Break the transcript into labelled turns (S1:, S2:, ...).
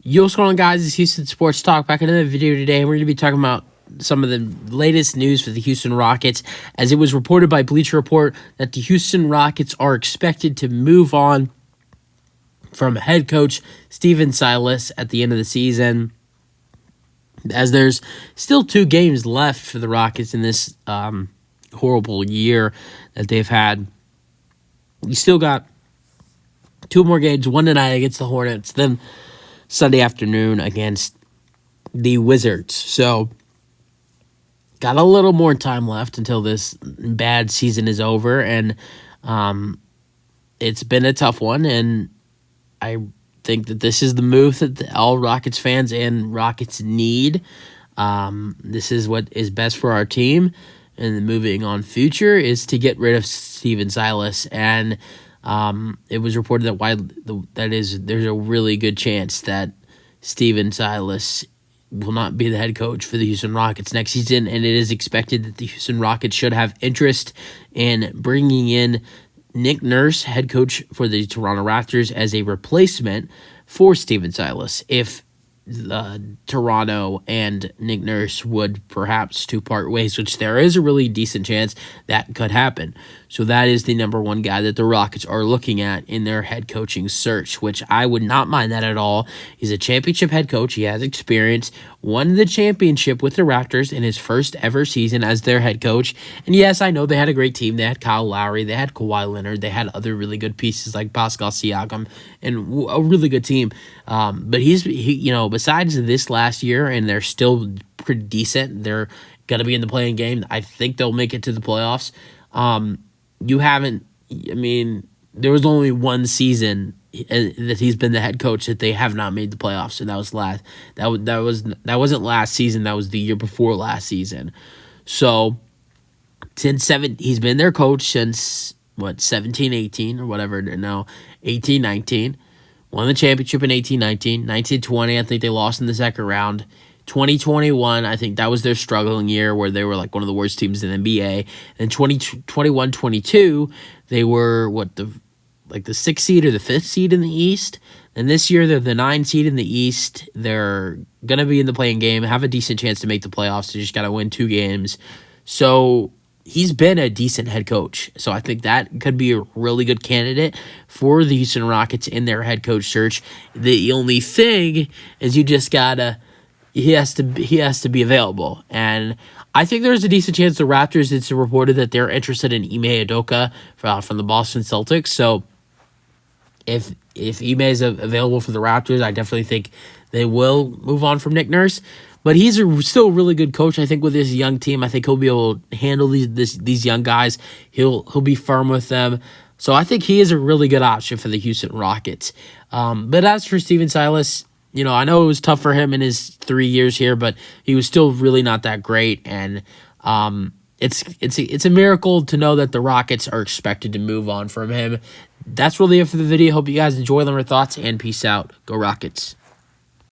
S1: Yo, what's going on, guys? It's Houston Sports Talk. Back in another video today. We're going to be talking about some of the latest news for the Houston Rockets, as it was reported by Bleacher Report that the Houston Rockets are expected to move on from head coach Silas at the end of the season, as there's still 2 games left for the Rockets in this horrible year that they've had. You still got 2 more games, one tonight against the Hornets, then Sunday afternoon against the Wizards. So, got a little more time left until this bad season is over, and it's been a tough one, and I think that this is the move that all Rockets fans and Rockets need. This is what is best for our team, and the moving on future is to get rid of Silas, and it was reported that there's a really good chance that Silas will not be the head coach for the Houston Rockets next season, and it is expected that the Houston Rockets should have interest in bringing in Nick Nurse, head coach for the Toronto Raptors, as a replacement for Silas, if Toronto and Nick Nurse would perhaps to part ways, which there is a really decent chance that could happen. So that is the number one guy that the Rockets are looking at in their head coaching search, which I would not mind that at all. He's a championship head coach. He has experience, won the championship with the Raptors in his first ever season as their head coach. And yes, I know they had a great team. They had Kyle Lowry, they had Kawhi Leonard, they had other really good pieces like Pascal Siakam, and a really good team. But besides this last year, and they're still pretty decent. They're gonna be in the playing game. I think they'll make it to the playoffs. There was only one season that he's been the head coach that they have not made the playoffs, and that wasn't last season. That was the year before last season. So he's been their coach since 17, 18 or whatever. No, 18, 19. Won the championship in 18-19. 19-20, I think they lost in the second round. 2021, I think that was their struggling year where they were like one of the worst teams in the NBA. And 21-22, they were the 6th seed or the 5th seed in the East. And this year they're the 9th seed in the East. They're going to be in the playing game, have a decent chance to make the playoffs. They just got to win 2 games. So he's been a decent head coach. So I think that could be a really good candidate for the Houston Rockets in their head coach search. The only thing is he has to be available. And I think there's a decent chance the Raptors, it's reported that they're interested in Ime Udoka from the Boston Celtics. So if Ime is available for the Raptors, I definitely think they will move on from Nick Nurse. But he's still a really good coach. I think with this young team, I think he'll be able to handle these young guys. He'll be firm with them. So I think he is a really good option for the Houston Rockets. But as for Silas, I know it was tough for him in his 3 years here, but he was still really not that great. And it's a miracle to know that the Rockets are expected to move on from him. That's really it for the video. Hope you guys enjoy them, your thoughts, and peace out. Go Rockets.